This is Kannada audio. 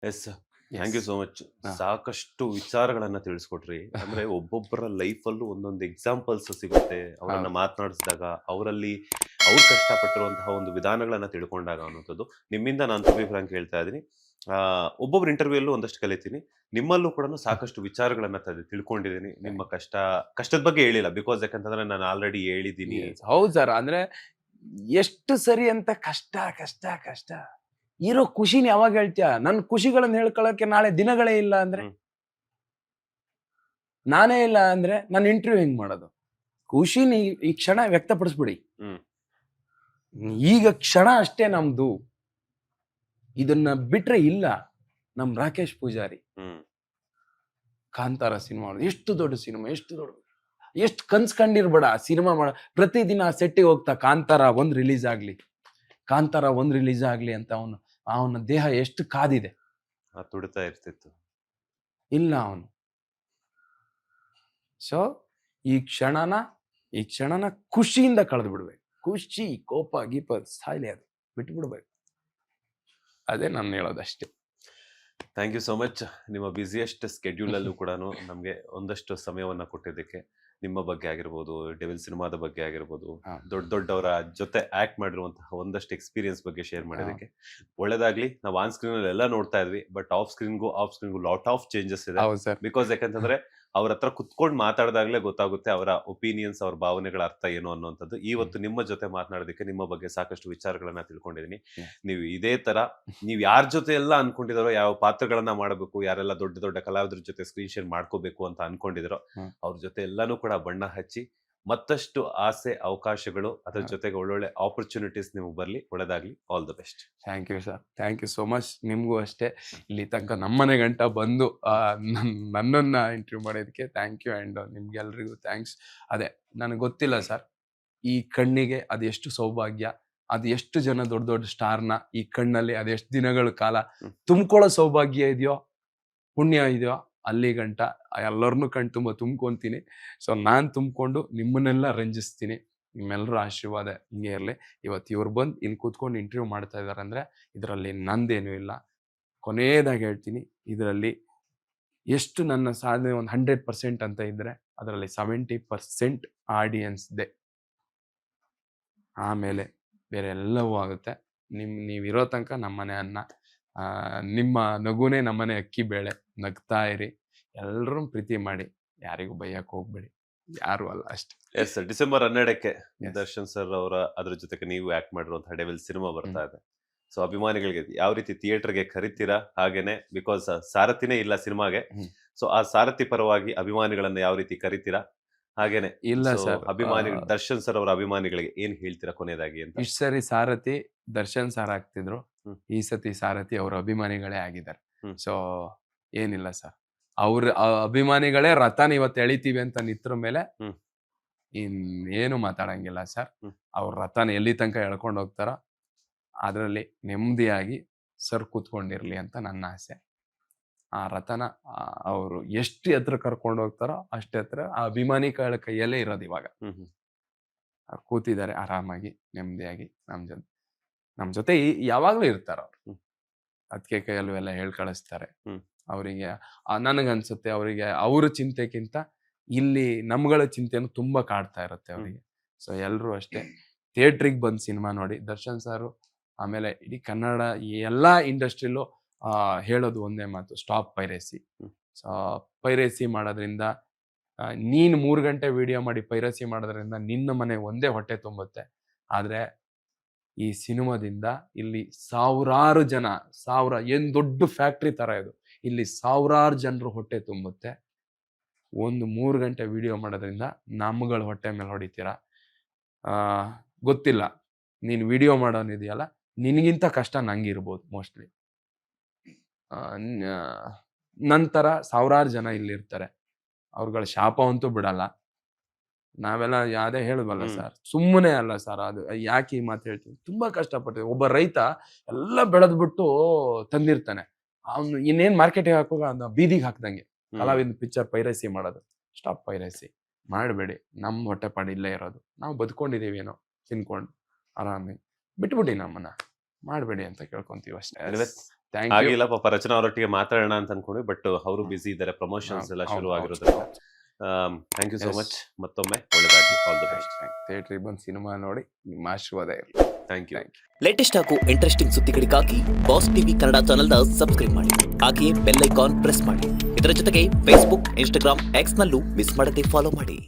S thanks. You so much. ಹಾ. ಸಾಕಷ್ಟು ವಿಚಾರಗಳನ್ನ ತಿಳಿಸ್ಕೊಟ್ರಿ. ಅಂದ್ರೆ ಒಬ್ಬೊಬ್ಬರ ಲೈಫಲ್ಲೂ ಒಂದೊಂದು ಎಕ್ಸಾಂಪಲ್ಸ್ ಸಿಗುತ್ತೆ. ಅವರನ್ನ ಹೌದು. ಮಾತನಾಡಿಸಿದಾಗ ಅವರಲ್ಲಿ ಅವ್ರು ಕಷ್ಟಪಟ್ಟಿರುವಂತಹ ಒಂದು ವಿಧಾನಗಳನ್ನ ತಿಳ್ಕೊಂಡಾಗ ಅನ್ನೋಂಥದ್ದು. ನಿಮ್ಮಿಂದ ನಾನು ಟು ಬಿ ಫ್ರಾಂಕ್ ಹೇಳ್ತಾ ಇದ್ದೀನಿ. ಒಬ್ಬೊಬ್ರ ಇಂಟರ್ವ್ಯೂಲ್ಲೂ ಒಂದಷ್ಟು ಕಲಿತೀನಿ. ನಿಮ್ಮಲ್ಲೂ ಕೂಡ ಸಾಕಷ್ಟು ವಿಚಾರಗಳನ್ನ ತಿಳ್ಕೊಂಡಿದ್ದೀನಿ. ನಿಮ್ಮ ಕಷ್ಟದ ಬಗ್ಗೆ ಹೇಳಿಲ್ಲ. ಬಿಕಾಸ್ ಯಾಕಂತಂದ್ರೆ ನಾನು ಆಲ್ರೆಡಿ ಹೇಳಿದ್ದೀನಿ. ಹೌದು ಸರ್. ಅಂದ್ರೆ ಎಷ್ಟು ಸರಿ ಅಂತ ಕಷ್ಟ ಕಷ್ಟ ಕಷ್ಟ ಇರೋ ಖುಷಿನ ಯಾವಾಗ ಹೇಳ್ತೀಯ? ನನ್ ಖುಷಿಗಳನ್ನ ಹೇಳ್ಕೊಳಕ್ಕೆ ನಾಳೆ ದಿನಗಳೇ ಇಲ್ಲ ಅಂದ್ರೆ, ಹ್ಮ್. ನಾನೇ ಇಲ್ಲ ಅಂದ್ರೆ ನಾನು ಇಂಟರ್ವ್ಯೂ ಹೆಂಗ್ ಮಾಡೋದು? ಖುಷಿನ ಈ ಕ್ಷಣ ವ್ಯಕ್ತಪಡಿಸ್ಬಿಡಿ. ಹ್ಮ್. ಈಗ ಕ್ಷಣ ಅಷ್ಟೇ ನಮ್ದು. ಇದನ್ನ ಬಿಟ್ರೆ ಇಲ್ಲ. ನಮ್ ರಾಕೇಶ್ ಪೂಜಾರಿ ಹ್ಮ್. ಕಾಂತಾರ ಸಿನಿಮಾ ಎಷ್ಟು ದೊಡ್ಡ ಸಿನಿಮಾ, ಎಷ್ಟು ಕನ್ಸ್ ಕಂಡಿರ್ಬೇಡ ಸಿನಿಮಾ ಮಾಡ. ಪ್ರತಿದಿನ ಆ ಸೆಟ್ಟಿಗೆ ಹೋಗ್ತಾ ಕಾಂತಾರ ಒಂದ್ ರಿಲೀಸ್ ಆಗ್ಲಿ ಅಂತ ಅವನ ದೇಹ ಎಷ್ಟು ಕಾದಿದೆ. ತುಡಿತಾ ಇರ್ತಿತ್ತು. ಇಲ್ಲ ಅವನು. ಸೊ ಈ ಕ್ಷಣನ ಖುಷಿಯಿಂದ ಕಳೆದು ಬಿಡ್ಬೇಕು. ಖುಷಿ ಕೋಪ ಗೀಪ ಸಾಯ್ಲಿ, ಅದು ಬಿಟ್ಬಿಡ್ಬೇಕು. ಅದೇ ನಾನು ಹೇಳೋದಷ್ಟೇ. Thank you so much. ನಿಮ್ಮ ಬ್ಯುಸಿಯೆಸ್ಟ್ ಸ್ಕೆಡ್ಯೂಲ್ ಅಲ್ಲೂ ಕೂಡ ನಮಗೆ ಒಂದಷ್ಟು ಸಮಯವನ್ನ ಕೊಟ್ಟಿದ್ದಕ್ಕೆ, ನಿಮ್ಮ ಬಗ್ಗೆ ಆಗಿರ್ಬೋದು, ಡೆವಿಲ್ ಸಿನಿಮಾದ ಬಗ್ಗೆ ಆಗಿರ್ಬೋದು, ದೊಡ್ಡವರ ಜೊತೆ ಆಕ್ಟ್ ಮಾಡಿರುವಂತಹ ಒಂದಷ್ಟು ಎಕ್ಸ್ಪೀರಿಯನ್ಸ್ ಬಗ್ಗೆ ಶೇರ್ ಮಾಡೋದಕ್ಕೆ ಒಳ್ಳೇದಾಗ್ಲಿ. ನಾವು ಆನ್ ಸ್ಕ್ರೀನ್ ಅಲ್ಲಿ ಎಲ್ಲ ನೋಡ್ತಾ ಇದ್ವಿ, ಬಟ್ ಆಫ್ ಸ್ಕ್ರೀನ್ಗೂ ಲಾಟ್ ಆಫ್ ಚೇಂಜಸ್ ಇದೆ. ಬಿಕಾಸ್ ಯಾಕಂತಂದ್ರೆ ಅವ್ರ ಹತ್ರ ಕುತ್ಕೊಂಡು ಮಾತಾಡಿದಾಗ್ಲೇ ಗೊತ್ತಾಗುತ್ತೆ ಅವರ ಒಪಿನಿಯನ್ಸ್, ಅವ್ರ ಭಾವನೆಗಳ ಅರ್ಥ ಏನು ಅನ್ನುವಂಥದ್ದು. ಇವತ್ತು ನಿಮ್ಮ ಜೊತೆ ಮಾತನಾಡೋದಕ್ಕೆ ನಿಮ್ಮ ಬಗ್ಗೆ ಸಾಕಷ್ಟು ವಿಚಾರಗಳನ್ನ ತಿಳ್ಕೊಂಡಿದ್ದೀನಿ. ನೀವು ಇದೇ ತರ ನೀವು ಯಾರ ಜೊತೆ ಎಲ್ಲ ಅನ್ಕೊಂಡಿದಾರೋ, ಯಾವ ಪಾತ್ರಗಳನ್ನ ಮಾಡಬೇಕು, ಯಾರೆಲ್ಲ ದೊಡ್ಡ ದೊಡ್ಡ ಕಲಾವಿದರ ಜೊತೆ ಸ್ಕ್ರೀನ್ ಶೇರ್ ಮಾಡ್ಕೋಬೇಕು ಅಂತ ಅನ್ಕೊಂಡಿದಾರೋ ಅವ್ರ ಜೊತೆ ಎಲ್ಲಾನು ಕೂಡ ಬಣ್ಣ ಹಚ್ಚಿ ಮತ್ತಷ್ಟು ಆಸೆ ಅವಕಾಶಗಳು, ಅದ್ರ ಜೊತೆಗೆ ಒಳ್ಳೊಳ್ಳೆ ಆಪರ್ಚುನಿಟೀಸ್ ನಿಮ್ಗೆ ಬರ್ಲಿ. ಒಳ್ಳೆದಾಗ್ಲಿ. All the best. Thank you sir. Thank you so much. ನಿಮ್ಗೂ ಅಷ್ಟೇ. ಇಲ್ಲಿ ತನಕ ನಮ್ಮನೆ ಗಂಟ ಬಂದು ನನ್ನನ್ನ ಇಂಟರ್ವ್ಯೂ ಮಾಡೋದಕ್ಕೆ ಥ್ಯಾಂಕ್ ಯು. ಅಂಡ್ ನಿಮ್ಗೆಲ್ರಿಗೂ ಥ್ಯಾಂಕ್ಸ್. ಅದೇ ನನಗೆ ಗೊತ್ತಿಲ್ಲ ಸರ್, ಈ ಕಣ್ಣಿಗೆ ಅದೆಷ್ಟು ಸೌಭಾಗ್ಯ, ಅದು ಎಷ್ಟು ಜನ ದೊಡ್ಡ ದೊಡ್ಡ ಸ್ಟಾರ್ನ ಈ ಕಣ್ಣಲ್ಲಿ ಅದೆಷ್ಟು ದಿನಗಳ ಕಾಲ ತುಂಬ್ಕೊಳ್ಳೋ ಸೌಭಾಗ್ಯ ಇದೆಯೋ, ಪುಣ್ಯ ಇದೆಯೋ, ಅಲ್ಲಿ ಗಂಟ ಎಲ್ಲರನ್ನೂ ಕಣ್ ತುಂಬ ತುಂಬ್ಕೊಂತೀನಿ. ಸೊ ನಾನು ತುಂಬಿಕೊಂಡು ನಿಮ್ಮನ್ನೆಲ್ಲ ರಂಜಿಸ್ತೀನಿ. ನಿಮ್ಮೆಲ್ಲರ ಆಶೀರ್ವಾದ ಹಿಂಗೆ ಇರಲಿ. ಇವತ್ತು ಇವ್ರು ಬಂದು ಇಲ್ಲಿ ಕೂತ್ಕೊಂಡು ಇಂಟರ್ವ್ಯೂ ಮಾಡ್ತಾ ಇದ್ದಾರೆ ಅಂದರೆ ಇದರಲ್ಲಿ ನಂದೇನೂ ಇಲ್ಲ. ಕೊನೆಯದಾಗಿ ಹೇಳ್ತೀನಿ, ಇದರಲ್ಲಿ ಎಷ್ಟು ನನ್ನ ಸಾಧನೆ ಒಂದು 100% ಅಂತ ಇದ್ದರೆ ಅದರಲ್ಲಿ 70% ಆಡಿಯನ್ಸ್ದೆ. ಆಮೇಲೆ ಬೇರೆ ಎಲ್ಲವೂ ಆಗುತ್ತೆ. ನೀವಿರೋ ತನಕ ನಮ್ಮನೆ ಅನ್ನ, ನಿಮ್ಮ ನಗುನೇ ನಮ್ಮನೆ ಅಕ್ಕಿ ಬೇಳೆ. ನಗ್ತಾ ಇರಿ, ಎಲ್ಲರೂ ಪ್ರೀತಿ ಮಾಡಿ, ಯಾರಿಗೂ ಬೈಯಕ್ಕೆ ಹೋಗ್ಬೇಡಿ, ಯಾರು ಅಲ್ಲ ಅಷ್ಟೇ. ಎಸ್, ಡಿಸೆಂಬರ್ 12ಕ್ಕೆ ದರ್ಶನ್ ಸರ್ ಅವರ ಅದ್ರ ಜೊತೆಗೆ ನೀವು ಆಕ್ಟ್ ಮಾಡಿರುವಂತಹ ಡೆವಿಲ್ ಸಿನಿಮಾ ಬರ್ತಾ ಇದೆ. ಸೊ ಅಭಿಮಾನಿಗಳಿಗೆ ಯಾವ ರೀತಿ ಥಿಯೇಟರ್ಗೆ ಕರಿತೀರಾ? ಹಾಗೇನೆ ಬಿಕಾಸ್ ಸಾರಥಿನೇ ಇಲ್ಲ ಸಿನಿಮಾಗೆ, ಸೊ ಆ ಸಾರಥಿ ಪರವಾಗಿ ಅಭಿಮಾನಿಗಳನ್ನ ಯಾವ ರೀತಿ ಕರಿತೀರಾ? ಹಾಗೇನೆ ಇಲ್ಲ ಸರ್, ದರ್ಶನ್ ಸರ್ ಅವರ ಅಭಿಮಾನಿಗಳಿಗೆ ಏನ್ ಹೇಳ್ತೀರಾ ಕೊನೆಯದಾಗಿ ಅಂತ? ಇಷ್ಟು ಸರಿ ಸಾರಥಿ ದರ್ಶನ್ ಸರ್ ಆಗ್ತಿದ್ರು, ಈ ಸತಿ ಸಾರಥಿ ಅವ್ರ ಅಭಿಮಾನಿಗಳೇ ಆಗಿದ್ದಾರೆ. ಸೊ ಏನಿಲ್ಲ ಸರ್, ಅವ್ರ ಅಭಿಮಾನಿಗಳೇ ರಥನ ಇವತ್ತು ಎಳಿತೀವಿ ಅಂತ ನಿತ್ರ ಮೇಲೆ ಇನ್ನೇನು ಮಾತಾಡಂಗಿಲ್ಲ ಸರ್. ಅವ್ರ ರಥನ ಎಲ್ಲಿ ತನಕ ಎಳ್ಕೊಂಡು ಹೋಗ್ತಾರ ಅದರಲ್ಲಿ ನೆಮ್ಮದಿಯಾಗಿ ಸರ್ ಕೂತ್ಕೊಂಡಿರ್ಲಿ ಅಂತ ನನ್ನ ಆಸೆ. ಆ ರಥನ ಅವರು ಎಷ್ಟು ಎತ್ತರ ಕರ್ಕೊಂಡು ಹೋಗ್ತಾರೋ ಅಷ್ಟೇ ಹತ್ರ ಆ ಅಭಿಮಾನಿಗಳ ಕೈಯಲ್ಲೇ ಇರೋದು ಇವಾಗ. ಅವ್ರು ಕೂತಿದ್ದಾರೆ ಆರಾಮಾಗಿ ನೆಮ್ಮದಿಯಾಗಿ ನಮ್ ಜೊತೆ ಯಾವಾಗ್ಲೂ ಇರ್ತಾರ ಅವ್ರು. ಅದಕ್ಕೆ ಕೈಯಲ್ಲೂ ಎಲ್ಲ ಹೇಳ್ ಕಳಿಸ್ತಾರೆ. ಅವರಿಗೆ ನನಗನ್ಸುತ್ತೆ ಅವರಿಗೆ ಅವ್ರ ಚಿಂತೆಗಿಂತ ಇಲ್ಲಿ ನಮ್ಗಳ ಚಿಂತೆನೂ ತುಂಬಾ ಕಾಡ್ತಾ ಇರುತ್ತೆ ಅವರಿಗೆ. ಸೊ ಎಲ್ರು ಅಷ್ಟೇ ಥಿಯೇಟ್ರಿಗೆ ಬಂದು ಸಿನಿಮಾ ನೋಡಿ. ದರ್ಶನ್ ಸಾರು ಆಮೇಲೆ ಇಡೀ ಕನ್ನಡ ಎಲ್ಲಾ ಇಂಡಸ್ಟ್ರಿಲೂ ಹೇಳೋದು ಒಂದೇ ಮಾತು, ಸ್ಟಾಪ್ ಪೈರೇಸಿ. ಸೊ ಪೈರೇಸಿ ಮಾಡೋದ್ರಿಂದ, ನೀನ್ 3 ಗಂಟೆ ವಿಡಿಯೋ ಮಾಡಿ ಪೈರೇಸಿ ಮಾಡೋದ್ರಿಂದ ನಿನ್ನ ಮನೆ ಒಂದೇ ಹೊಟ್ಟೆ ತುಂಬುತ್ತೆ. ಆದ್ರೆ ಈ ಸಿನಿಮಾದಿಂದ ಇಲ್ಲಿ ಸಾವಿರಾರು ಜನ, ಏನ್ ದೊಡ್ಡ ಫ್ಯಾಕ್ಟ್ರಿ ತರ ಇದು, ಇಲ್ಲಿ ಸಾವಿರಾರು ಜನರು ಹೊಟ್ಟೆ ತುಂಬುತ್ತೆ. ಒಂದು 3 ಗಂಟೆ ವಿಡಿಯೋ ಮಾಡೋದ್ರಿಂದ ನಮ್ಗಳ ಹೊಟ್ಟೆ ಮೇಲೆ ಹೊಡಿತೀರಾ. ಗೊತ್ತಿಲ್ಲ, ನೀನ್ ವಿಡಿಯೋ ಮಾಡೋನಿದೆಯಲ್ಲ, ನಿನಗಿಂತ ಕಷ್ಟ ನಂಗಿರ್ಬೋದು ಮೋಸ್ಟ್ಲಿ. ನಂತರ ಸಾವಿರಾರು ಜನ ಇಲ್ಲಿರ್ತಾರೆ, ಅವ್ರಗಳ ಶಾಪ ಅಂತೂ ಬಿಡಲ್ಲ. ನಾವೆಲ್ಲ ಯಾವ್ದೇ ಹೇಳುವಲ್ಲ ಸರ್, ಸುಮ್ಮನೆ ಅಲ್ಲ ಸರ್. ಅದು ಯಾಕೆ ಈ ಮಾತು ಹೇಳ್ತೀವಿ, ತುಂಬಾ ಕಷ್ಟಪಟ್ಟಿವಿ. ಒಬ್ಬ ರೈತ ಎಲ್ಲ ಬೆಳೆದ್ಬಿಟ್ಟು ತಂದಿರ್ತಾನೆ, ಅವ್ನು ಇನ್ನೇನ್ ಮಾರ್ಕೆಟಿಗೆ ಹಾಕುವಾಗ ಅದನ್ನ ಬೀದಿಗೆ ಹಾಕ್ದಂಗೆ ಕಲಾವಿದ ಪಿಕ್ಚರ್ ಪೈರಸಿ ಮಾಡೋದು. ಸ್ಟಾಪ್ ಪೈರಸಿ ಮಾಡಬೇಡಿ. ನಮ್ಮ ಹೊಟ್ಟೆಪಾಡು ಇಲ್ಲೇ ಇರೋದು, ನಾವು ಬದುಕೊಂಡಿದೀವಿ ಏನೋ ತಿನ್ಕೊಂಡು ಆರಾಮಿ, ಬಿಟ್ಬಿಡಿ ನಮ್ಮನ್ನ ಮಾಡಬೇಡಿ ಅಂತ ಕೇಳ್ಕೊಂತೀವಿ ಅಷ್ಟೇ. Thank you. ಆಗಿಲ್ಲ ಪಾಪ ರಚನಾ ಅವರೊಟ್ಟಿಗೆ ಮಾತಾಡೋಣ ಅಂತ ಅನ್ಕೊಂಡ್ವಿ, ಬಟ್ ಅವರು ಬಿಸಿ ಇದ್ದಾರೆ, ಪ್ರಮೋಷನ್ಸ್ ಎಲ್ಲ ಶುರು ಆಗಿರೋದ್ರಿಂದ. Thank you so much. ಮತ್ತೊಮ್ಮೆ ಒಳ್ಳೆದಾಗಿ, ಆಲ್ ದ ಬೆಸ್ಟ್. ಥಿಯೇಟ್ರಿಗೆ ಬಂದು ಸಿನಿಮಾ ನೋಡಿ ನಿಮ್ಮ ಆಶೀರ್ವಾದ ಇರಲಿ. Thank you. ಲೇಟೆಸ್ಟ್ ಹಾಗೂ ಇಂಟ್ರೆಸ್ಟಿಂಗ್ ಸುದ್ದಿಗಳಿಗಾಗಿ ಬಾಸ್ ಟಿವಿ ಕನ್ನಡ ಚಾನೆಲ್ನ ಸಬ್ಸ್ಕ್ರೈಬ್ ಮಾಡಿ, ಹಾಗೆಯೇ ಬೆಲ್ ಐಕಾನ್ ಪ್ರೆಸ್ ಮಾಡಿ. ಇದರ ಜೊತೆಗೆ ಫೇಸ್ಬುಕ್, ಇನ್ಸ್ಟಾಗ್ರಾಮ್, ಎಕ್ಸ್ ನಲ್ಲೂ ಮಿಸ್ ಮಾಡದೆ ಫಾಲೋ ಮಾಡಿ.